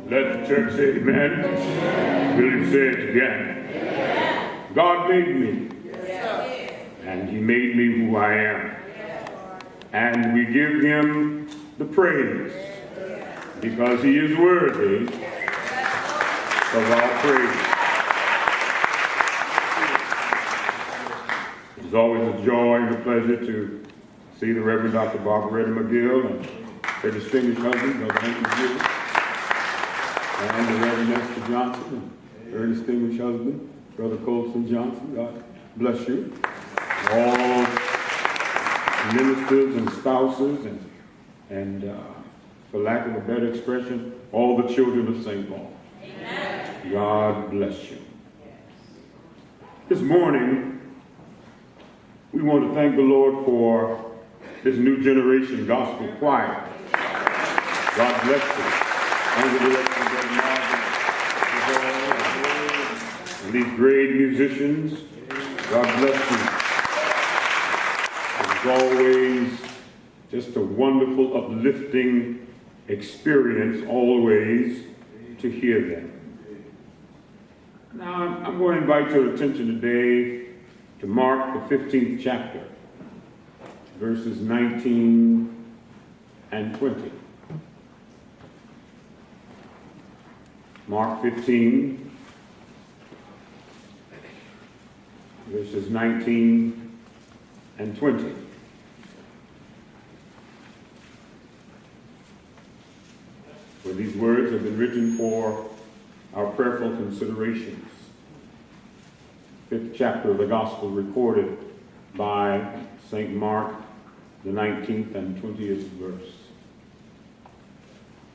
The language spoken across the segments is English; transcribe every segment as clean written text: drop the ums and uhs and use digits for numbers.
Let the church say amen. Will you say it again? God made me. And he made me who I am. And we give him the praise because he is worthy of our praise. It's always a joy and a pleasure to see the Reverend Dr. Barbara McGill and her distinguished husband, Brother Hank McGill, and the Reverend Esther Johnson and her distinguished husband, Brother Colson Johnson. God bless you. All ministers and spouses and for lack of a better expression, all the children of St. Paul. Amen. God bless you. This morning, we want to thank the Lord for this new generation gospel choir. God bless you. Under the direction of Brother Marvin and these great musicians, God bless you. It's always just a wonderful, uplifting experience always to hear them. Now, I'm going to invite your attention today to Mark, the 15th chapter, verses 19 and 20. Mark 15, verses 19 and 20. Where these words have been written for our prayerful considerations. 5th chapter of the Gospel recorded by St. Mark, the 19th and 20th verse.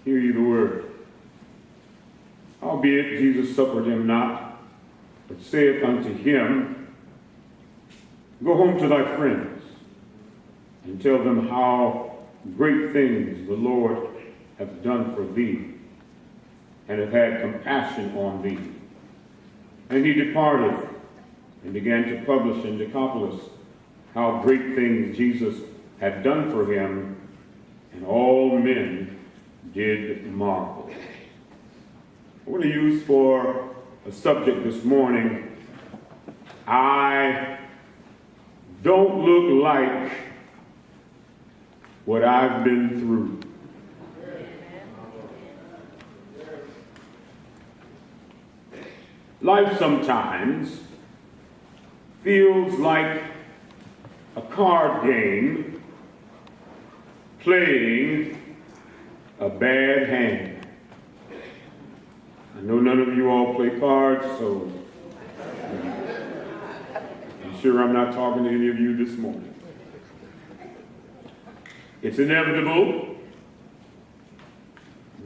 Hear ye the word. Howbeit Jesus suffered him not, but saith unto him, Go home to thy friends, and tell them how great things the Lord hath done for thee, and hath had compassion on thee. And he departed, and began to publish in Decapolis how great things Jesus had done for him, and all men did marvel. I want to use for a subject this morning, I don't look like what I've been through. Life sometimes feels like a card game playing a bad hand. I know none of you all play cards, so I'm sure I'm not talking to any of you this morning. It's inevitable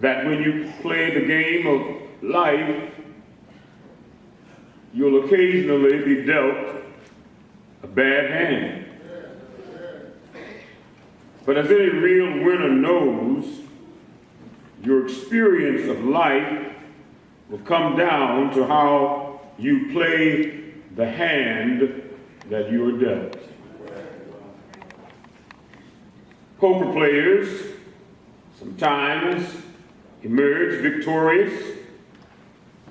that when you play the game of life, you'll occasionally be dealt a bad hand. But as any real winner knows, your experience of life will come down to how you play the hand that you are dealt. Poker players sometimes emerge victorious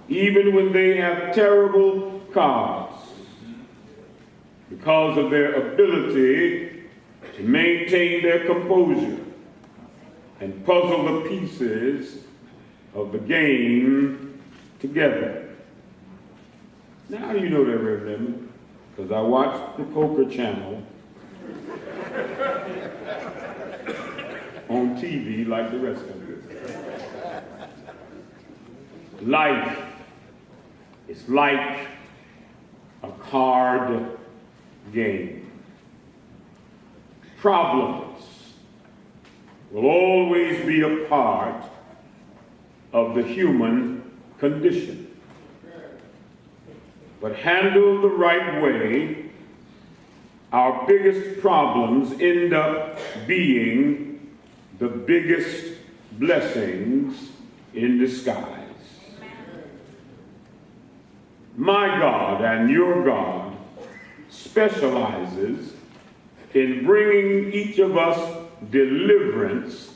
even when they have terrible cards, because of their ability to maintain their composure and puzzle the pieces of the game together. Now you know that, Reverend, because I watched the Poker Channel on TV like the rest of you. Life is like a card game. Problems will always be a part of the human condition. But handled the right way, our biggest problems end up being the biggest blessings in disguise. My God and your God specializes in bringing each of us deliverance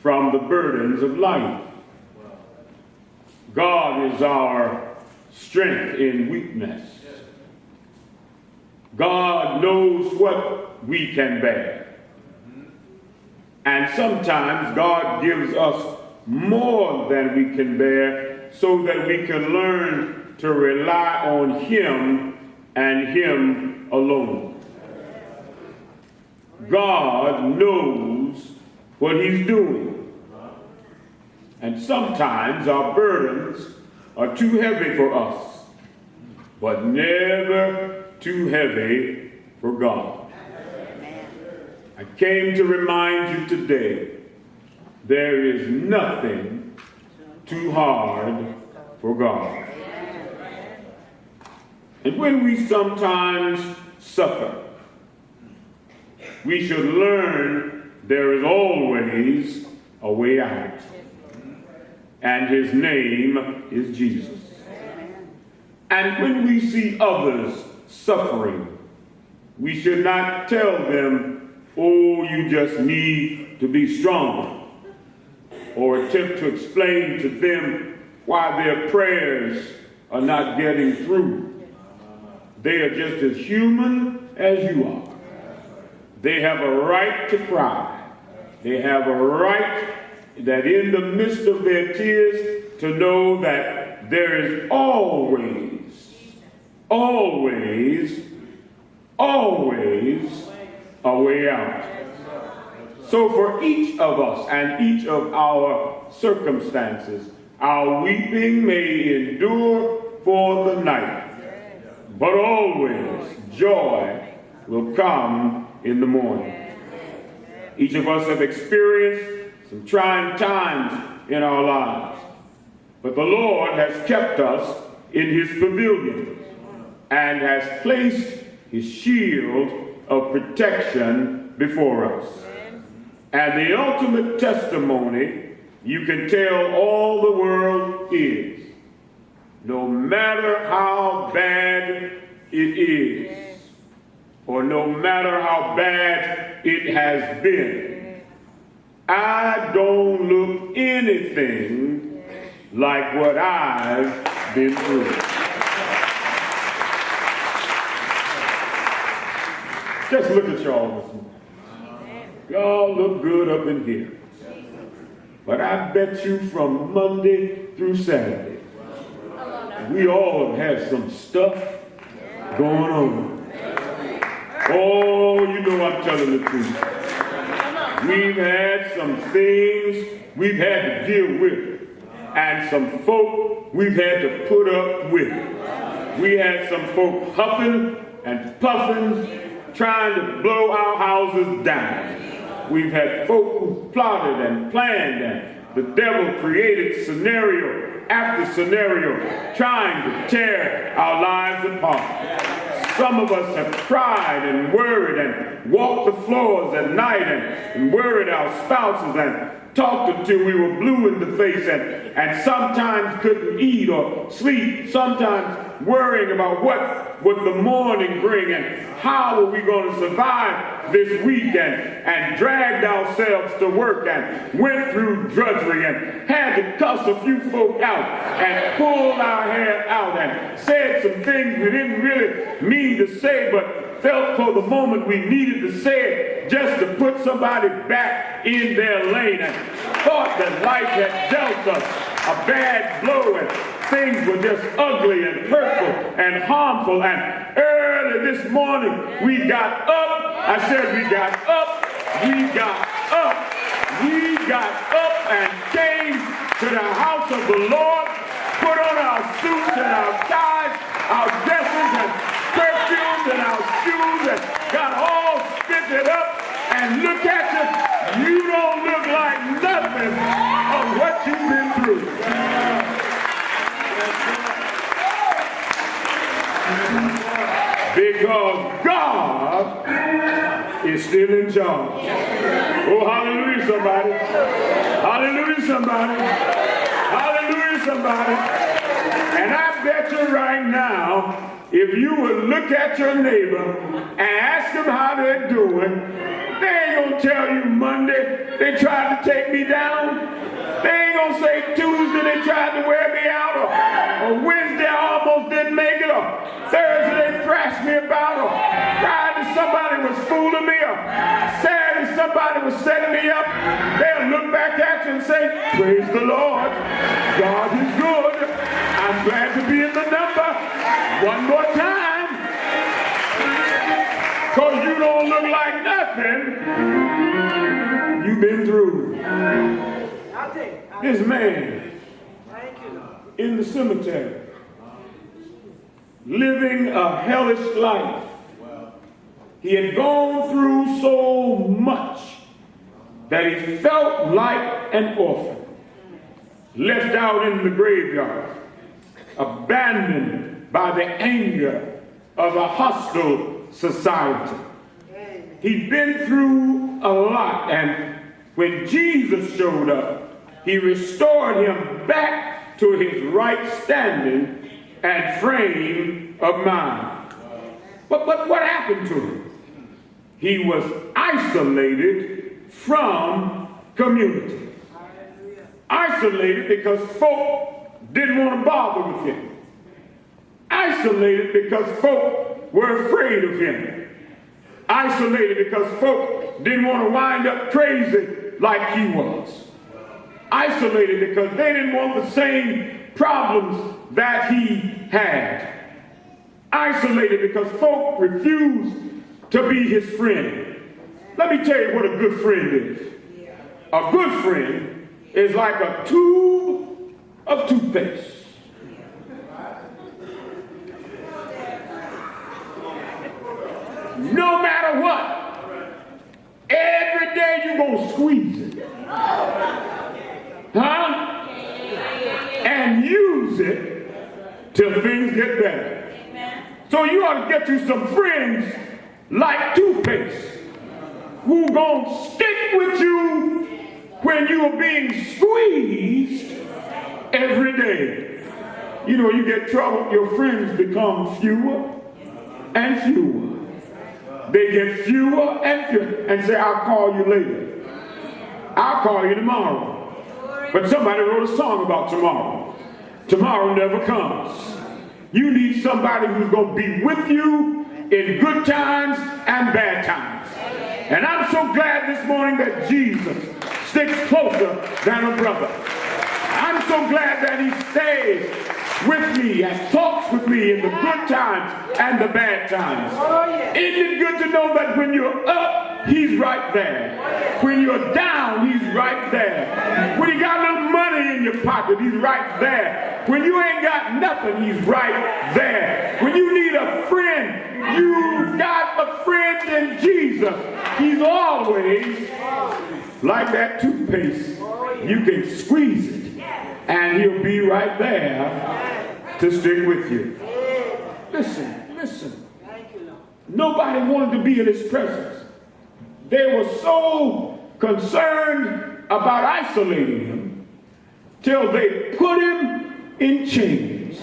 from the burdens of life. God is our strength in weakness. God knows what we can bear. And sometimes God gives us more than we can bear so that we can learn to rely on Him and Him alone. God knows what He's doing. And sometimes our burdens are too heavy for us, but never too heavy for God. I came to remind you today, there is nothing too hard for God. And when we sometimes suffer, we should learn there is always a way out. And His name is Jesus. And when we see others suffering, we should not tell them, oh, you just need to be strong, or attempt to explain to them why their prayers are not getting through. They are just as human as you are. They have a right to cry. They have a right that in the midst of their tears to know that there is always a way out. So for each of us and each of our circumstances, our weeping may endure for the night, but always joy will come in the morning. Each of us have experienced some trying times in our lives, but the Lord has kept us in His pavilion and has placed His shield of protection before us. And the ultimate testimony you can tell all the world is, no matter how bad it is, or no matter how bad it has been, I don't look anything like what I've been through. Just look at y'all this morning. Y'all look good up in here. But I bet you from Monday through Saturday, we all have had some stuff going on. Oh, you know I'm telling the truth. We've had some things we've had to deal with, and some folk we've had to put up with. We had some folk huffing and puffing, trying to blow our houses down. We've had folk who plotted and planned, and the devil created scenario after scenario, trying to tear our lives apart. Some of us have cried and worried and walked the floors at night and worried our spouses and talked until we were blue in the face and sometimes couldn't eat or sleep, sometimes worrying about what would the morning bring and how are we going to survive this week, and dragged ourselves to work and went through drudgery and had to cuss a few folk out and pulled our hair out and said some things we didn't really mean to say, but felt for the moment we needed to say it just to put somebody back in their lane, and thought that life had dealt us a bad blow and things were just ugly and hurtful and harmful. And early this morning we got up. I said we got up and came to the house of the Lord, put on our suits and our ties, our dresses and perfumes and our shoes, and got all fitted up, and look at you, you don't look like nothing of what you've been through. Because God is still in charge. Oh, hallelujah, somebody. Hallelujah, somebody. Hallelujah, somebody. And I bet you right now, if you would look at your neighbor and ask them how they're doing, they ain't gonna tell you Monday they tried to take me down. They ain't gonna say Tuesday they tried to wear me out, or Wednesday I almost didn't make it, or Thursday they thrashed me about, or Friday somebody was fooling me, or Saturday somebody was setting me up. They'll look back at you and say, praise the Lord, God is good. I'm glad to be in the number one more time. Because you don't look like nothing you've been through. This man in the cemetery, living a hellish life. He had gone through so much that he felt like an orphan, left out in the graveyard, abandoned by the anger of a hostile society. He'd been through a lot, and when Jesus showed up, he restored him back to his right standing and frame of mind. But what happened to him? He was isolated from community. Isolated because folk didn't want to bother with him. Isolated because folk were afraid of him. Isolated because folk didn't want to wind up crazy like he was. Isolated because they didn't want the same problems that he had. Isolated because folk refused to be his friend. Let me tell you what a good friend is. A good friend is like a tube of toothpaste. No matter what, every day you're going to squeeze it. Huh? And use it till things get better. So you ought to get you some friends like toothpaste who gonna stick with you when you are being squeezed every day. You know, you get trouble, your friends become fewer and fewer. They get fewer and fewer and say, I'll call you later. I'll call you tomorrow. But somebody wrote a song about tomorrow. Tomorrow never comes. You need somebody who's going to be with you in good times and bad times. And I'm so glad this morning that Jesus sticks closer than a brother. I'm so glad that he stays with me and talks with me in the good times and the bad times. Isn't it good to know that when you're up, he's right there. When you're down, he's right there. When you got a little money in your pocket, he's right there. When you ain't got nothing, he's right there. When you need a friend, you've got a friend in Jesus. He's always like that toothpaste. You can squeeze it and he'll be right there to stick with you. Listen. Nobody wanted to be in his presence. They were so concerned about isolating him till they put him in chains,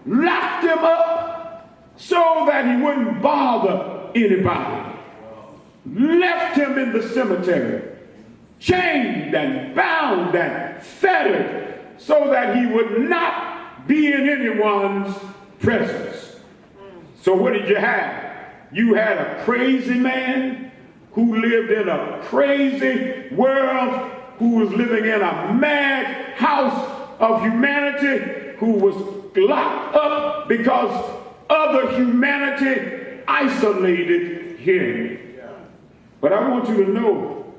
locked him up so that he wouldn't bother anybody, left him in the cemetery, chained and bound and fettered so that he would not be in anyone's presence. So what did you have? You had a crazy man who lived in a crazy world, who was living in a mad house of humanity, who was locked up because other humanity isolated him. But I want you to know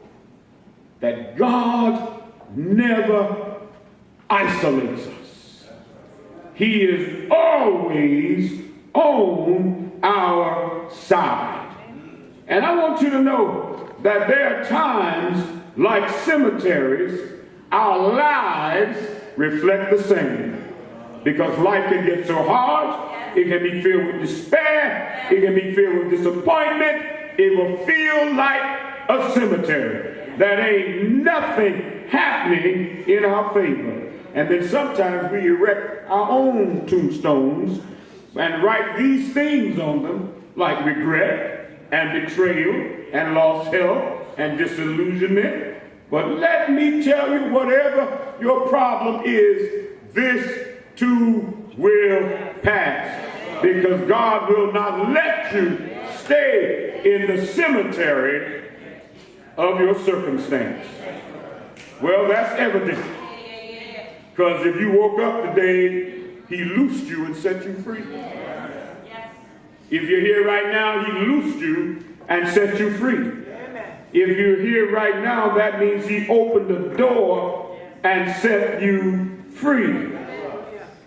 that God never isolates us. He is always on our side. And I want you to know that there are times, like cemeteries, our lives reflect the same. Because life can get so hard, it can be filled with despair, it can be filled with disappointment, it will feel like a cemetery. That ain't nothing happening in our favor. And then sometimes we erect our own tombstones and write these things on them, like regret and betrayal and lost health and disillusionment But let me tell you, whatever your problem is, this too will pass. Because God will not let you stay in the cemetery of your circumstance. Well, that's evident. Because if you woke up today, he loosed you and set you free. If you're here right now, he loosed you and set you free. If you're here right now, that means he opened the door and set you free.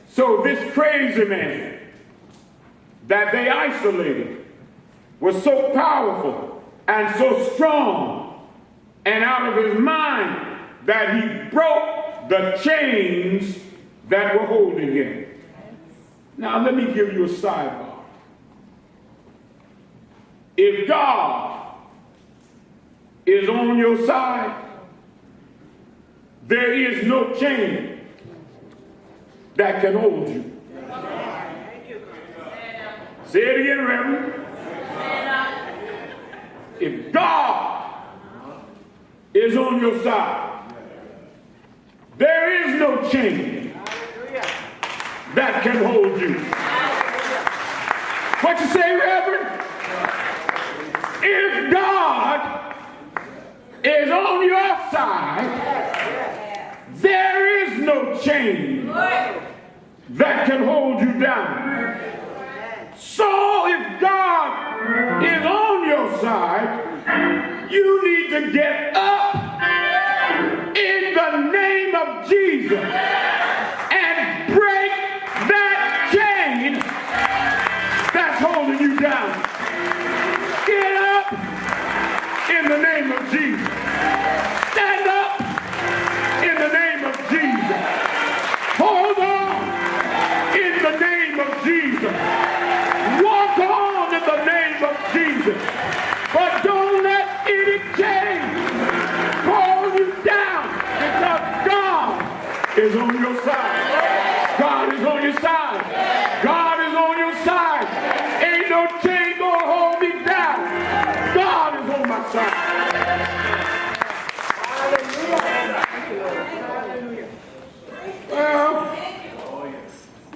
So this crazy man that they isolated was so powerful and so strong and out of his mind that he broke the chains that were holding him. Now let me give you a sidebar. If God is on your side, there is no chain that can hold you. Say it again, Reverend. If God is on your side, there is no chain that can hold you. What you say, Reverend? If God is on your side, there is no chain that can hold you down. So if God is on your side, you need to get up in the name of Jesus and break that chain that's holding you down. Get up in the name of Jesus. Stand up in the name of Jesus. Hold on in the name of Jesus. Walk on in the name of Jesus. But don't let any chain hold you down, because God is on your side. God is on your side. God is on your side. Ain't no chain gonna hold me down. God is on my side. Well,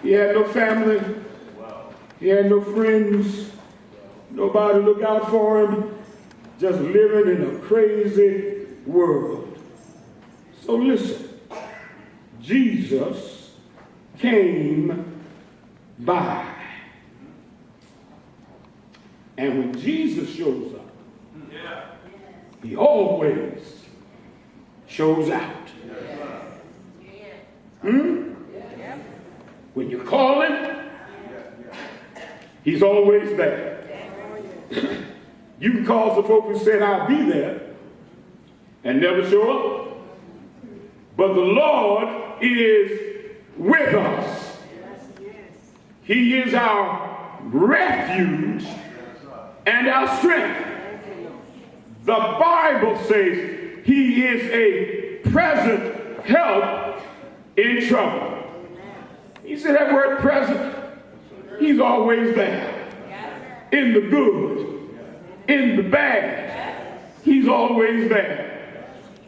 he had no family. He had no friends. Nobody look out for him. Just living in a crazy world. So listen. Jesus came by. And when Jesus shows up, he always shows out. When you call him, he's always there. You can call some folk who said, I'll be there, and never show up. But the Lord is with us. He is our refuge and our strength. The Bible says he is a present help in trouble. You see that word present? He's always there. In the good, in the bad, he's always there.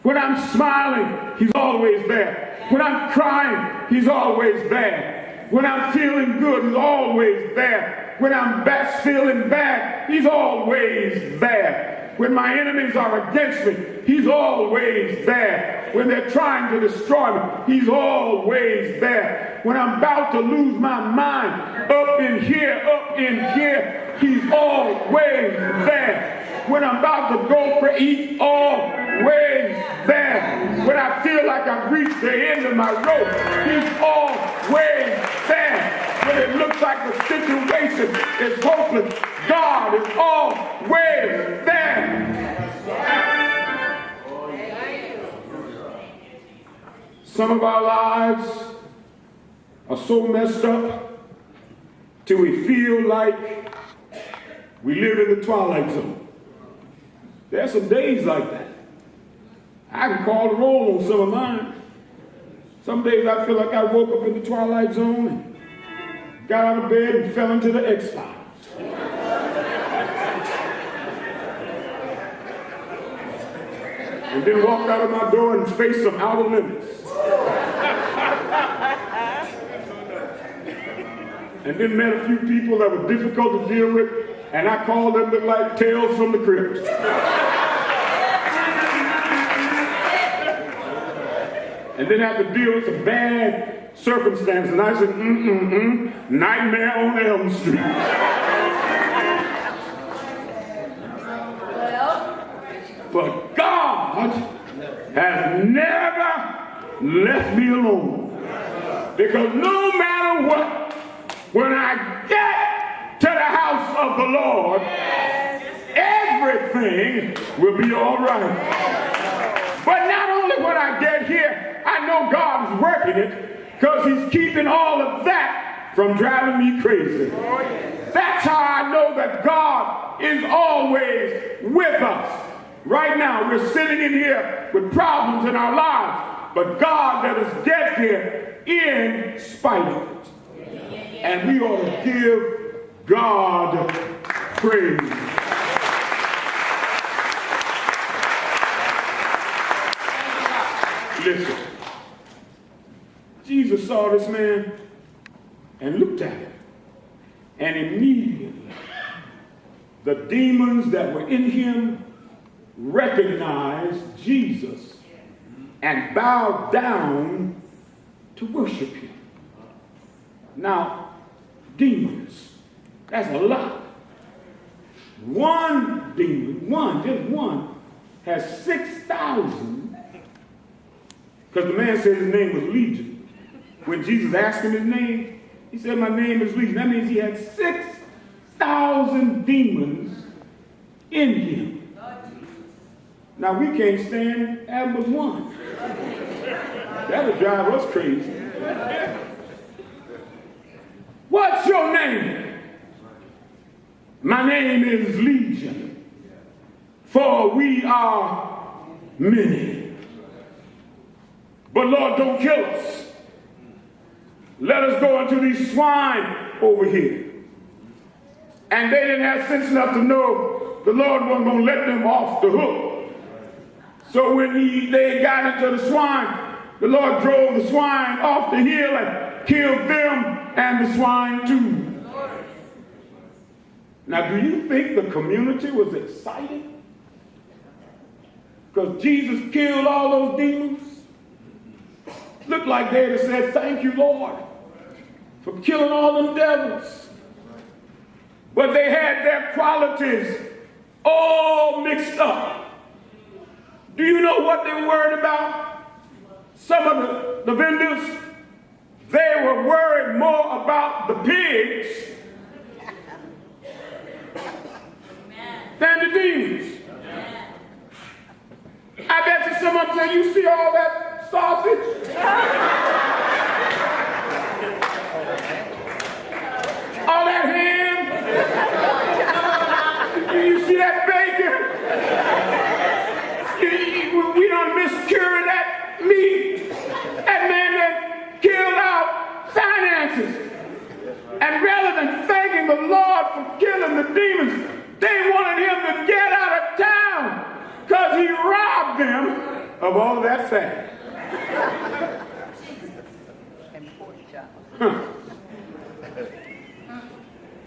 When I'm smiling, he's always there. When I'm crying, he's always there. When I'm feeling good, he's always there. When I'm feeling bad, he's always there. When my enemies are against me, he's always there. When they're trying to destroy me, he's always there. When I'm about to lose my mind, up in here, he's always there. When I'm about to go for he's always there. When I feel like I've reached the end of my rope, he's always there. When it looks like the situation is hopeless, God is always there. Some of our lives are so messed up till we feel like we live in the twilight zone. There are some days like that. I can call the roll on some of mine. Some days I feel like I woke up in the twilight zone and got out of bed and fell into the X-Files. And then walked out of my door and faced some outer limits. And then met a few people that were difficult to deal with, and I called them look like tales from the crypt. And then had to deal with some bad circumstances, and I said, nightmare on Elm Street. But God has never left me alone. Because no matter what, when I get to the house of the Lord, everything will be all right. But not only when I get here, I know God is working it because he's keeping all of that from driving me crazy. That's how I know that God is always with us. Right now, we're sitting in here with problems in our lives, but God let us get here in spite of it. And we ought to give God praise. Listen, Jesus saw this man and looked at him, and immediately the demons that were in him recognized Jesus and bowed down to worship him. Now, demons, that's a lot. One demon, just one, has 6,000, because the man said his name was Legion. When Jesus asked him his name, he said, my name is Legion. That means he had 6,000 demons in him. Now, we can't stand having but one. That'll drive us crazy. What's your name? My name is Legion, for we are many. But Lord, don't kill us. Let us go into these swine over here. And they didn't have sense enough to know the Lord wasn't going to let them off the hook. So when they got into the swine, the Lord drove the swine off the hill and killed them and the swine too. Now, do you think the community was excited? Because Jesus killed all those demons? Looked like they had said, thank you, Lord, for killing all them devils. But they had their qualities all mixed up. Do you know what they were worried about? Some of the vendors, they were worried more about the pigs than the demons. I bet you someone said, you see all that sausage? All that ham? You see that bacon? We done miscured that meat. That man that killed our finances. And rather than thanking the Lord for killing the demons, they wanted him to get out of town because he robbed them of all that fat. Huh.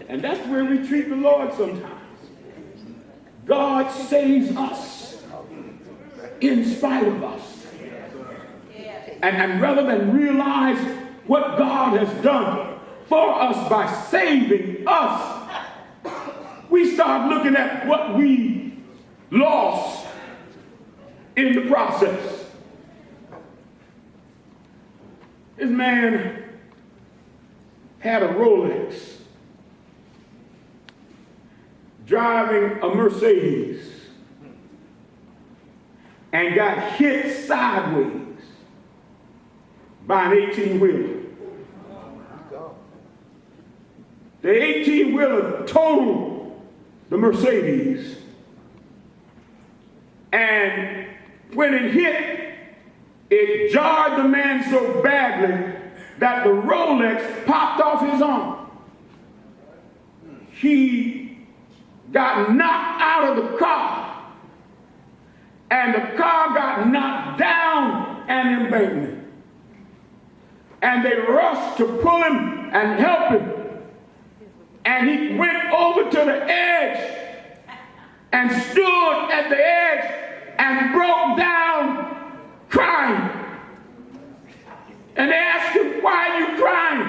And that's where we treat the Lord sometimes. God saves us in spite of us. And rather than realize what God has done for us by saving us, we start looking at what we lost in the process. This man had a Rolex, driving a Mercedes, and got hit sideways by an 18-wheeler. The 18-wheeler totaled the Mercedes, and when it hit, it jarred the man so badly that the Rolex popped off his arm. He got knocked out of the car and the car got knocked down an embankment. And they rushed to pull him and help him. And he went over to the edge and stood at the edge and broke down crying. And they asked him, "Why are you crying?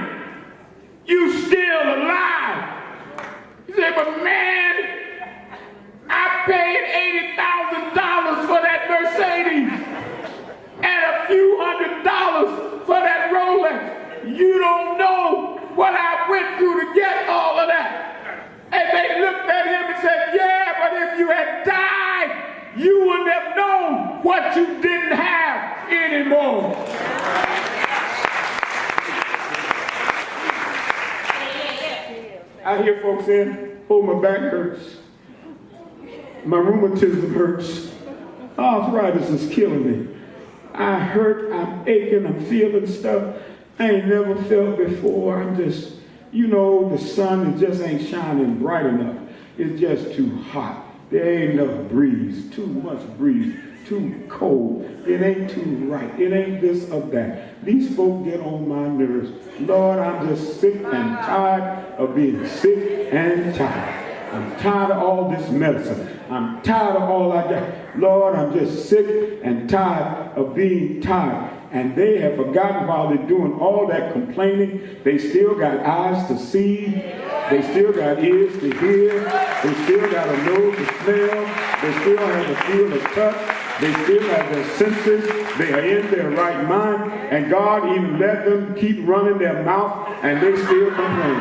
You still alive." He said, "But man, I paid $80,000 for that Mercedes and a few $100s for that Rolex. You don't know what I went through to get all of that." And they looked at him and said, "Yeah, but if you had died, you wouldn't have known what you didn't have anymore." I hear folks saying, "Oh, my back hurts. My rheumatism hurts. Arthritis is killing me. I hurt, I'm aching, I'm feeling stuff I ain't never felt before. I'm just, the sun just ain't shining bright enough. It's just too hot. There ain't enough breeze, too much breeze, too cold. It ain't too right. It ain't this or that. These folk get on my nerves. Lord, I'm just sick and tired of being sick and tired. I'm tired of all this medicine. I'm tired of all I got. Lord, I'm just sick and tired of being tired." And they have forgotten while they're doing all that complaining, they still got eyes to see. They still got ears to hear. They still got a nose to smell. They still have a feel of touch. They still have their senses. They are in their right mind. And God even let them keep running their mouth, and they still complain.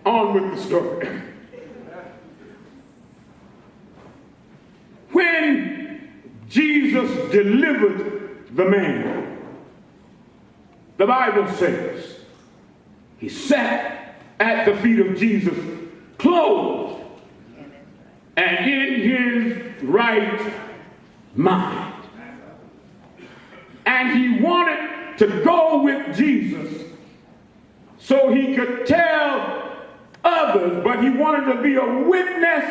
On with the story. When Jesus delivered the man, the Bible says he sat at the feet of Jesus, clothed and in his right mind. And he wanted to go with Jesus so he could tell others, but he wanted to be a witness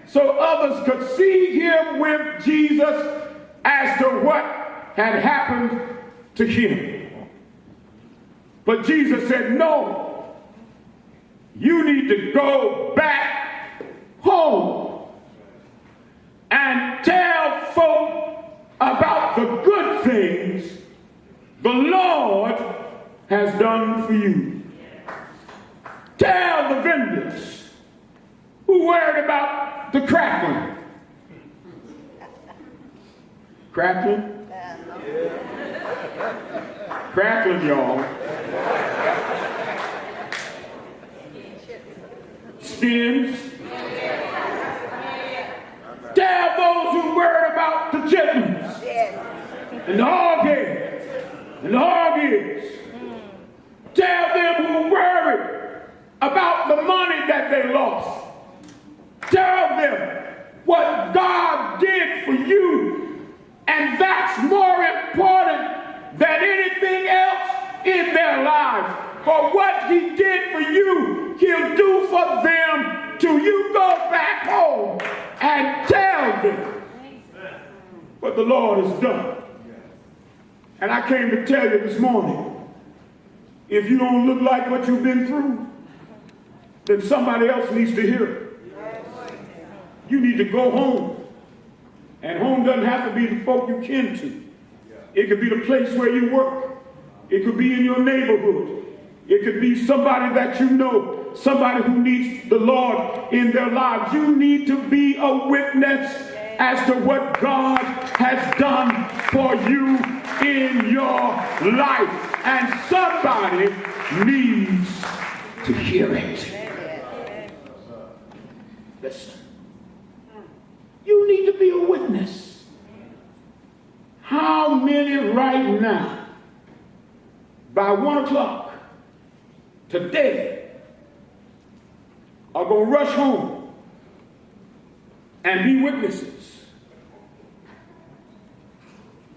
so others could see him with Jesus as to what had happened to him. But Jesus said, "No, you need to go back home and tell folk about the good things the Lord has done for you. Tell the vendors who worried about the crackling." Crackling? Crackling, y'all. Skins. Tell those who worried about the chitlins and the hog ears. Tell them who worried about the money that they lost. Tell them what God did for you. And that's more important than anything else in their lives. For what he did for you, he'll do for them till you go back home and tell them what the Lord has done. And I came to tell you this morning, if you don't look like what you've been through, then somebody else needs to hear it. You need to go home. And home doesn't have to be the folk you kin to. It could be the place where you work. It could be in your neighborhood. It could be somebody that you know, somebody who needs the Lord in their lives. You need to be a witness as to what God has done for you in your life. And somebody needs to hear it. Listen. You need to be a witness. How many right now, by 1 o'clock today, are going to rush home and be witnesses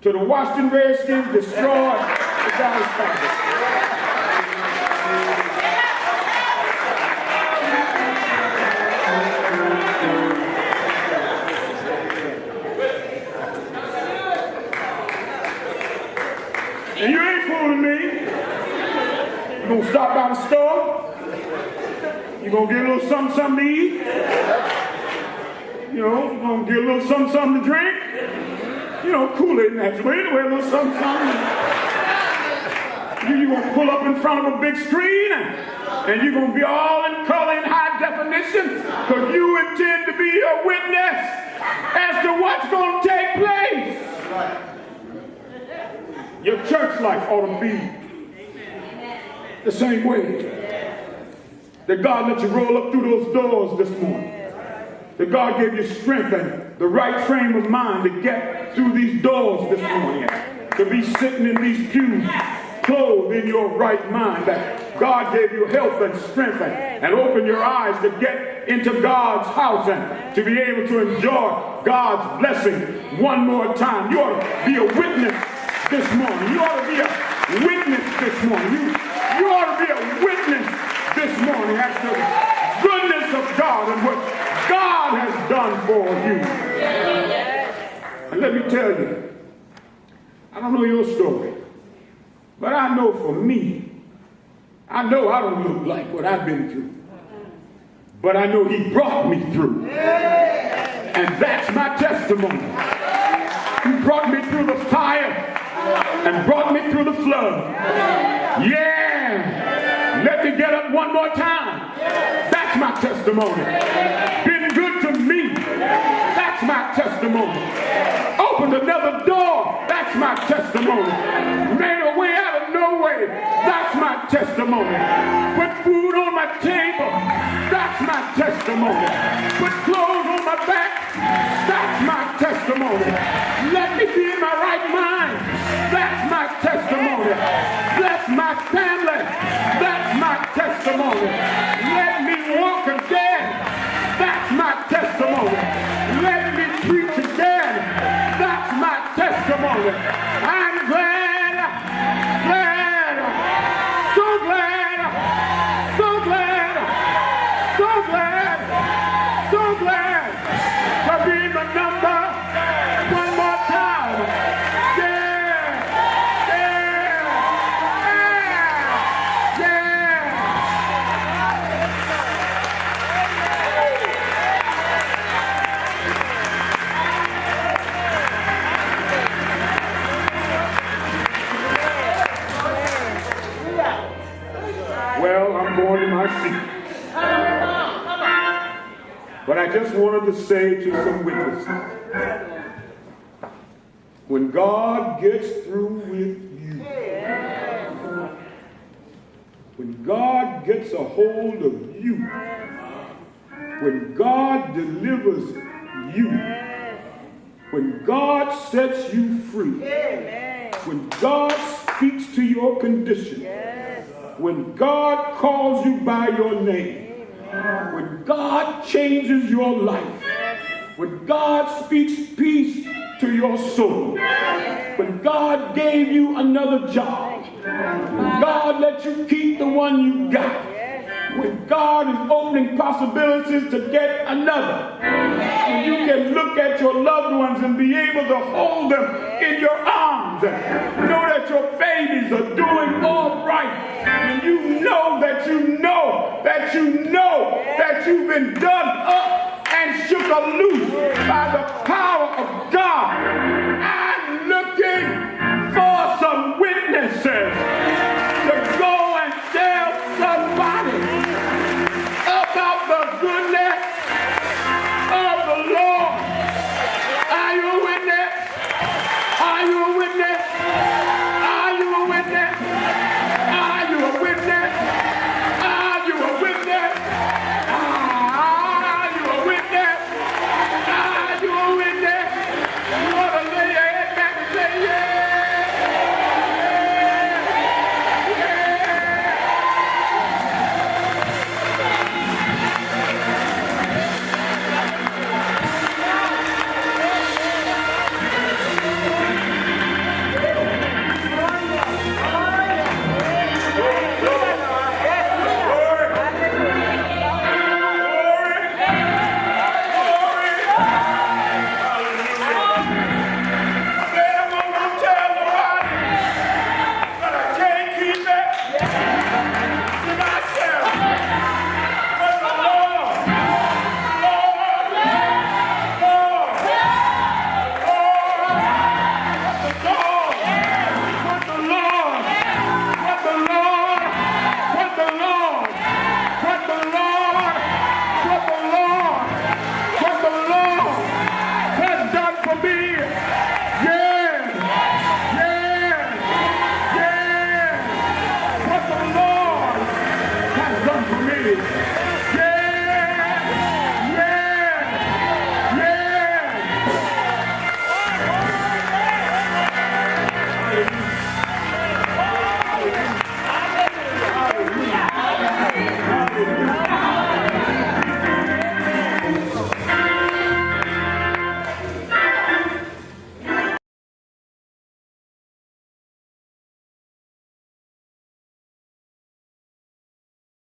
to the Washington Redskins destroy the Dallas Cowboys? You're going to stop by the store. You're going to get a little something to eat. You know, you're going to get a little something to drink. You know, Kool-Aid natural. Anyway, a little something. You're going to pull up in front of a big screen and you're going to be all in color and high definition because you intend to be a witness as to what's going to take place. Your church life ought to be the same way. That God let you roll up through those doors this morning. That God gave you strength and the right frame of mind to get through these doors this morning. To be sitting in these pews clothed in your right mind. That God gave you health and strength and open your eyes to get into God's house and to be able to enjoy God's blessing one more time. You ought to be a witness this morning. You ought to be a witness this morning. You ought to be a witness this morning as to the goodness of God and what God has done for you. And let me tell you, I don't know your story, but I know for me, I know I don't look like what I've been through, but I know He brought me through. And that's my testimony. He brought me through the fire and brought me through the flood. Yeah. Let me get up one more time. That's my testimony. Been good to me. That's my testimony. Opened another door. That's my testimony. Made a way out of no way. That's my testimony. Put food on my table. That's my testimony. Put clothes on my back. That's my testimony. Let me be in my right mind. That's my testimony. Bless my family. That's my testimony. Let me walk again. That's my testimony. Let me preach again. That's my testimony. I'm glad, so glad, so glad, so glad, so glad to be the number one more time. Yeah, yeah, yeah, yeah. Well, I'm going to my seat. But I just wanted to say to some witnesses, when God gets through with you, when God gets a hold of you, when God delivers you, when God sets you free, when God speaks to your condition, when God calls you by your name, when God changes your life, when God speaks peace to your soul, when God gave you another job, when God let you keep the one you got, when God is opening possibilities to get another, when you can look at your loved ones and be able to hold them in your arms and know that your babies are doing all right, and you know that you've been dug up and shook loose by the power of God. I'm looking for some witnesses to go and tell somebody about the goodness of the Lord. Are you a witness? Are you a witness? Are you a witness? Are you a witness? Are you a witness? Are you a witness? Are you a witness? You ought to lay praise.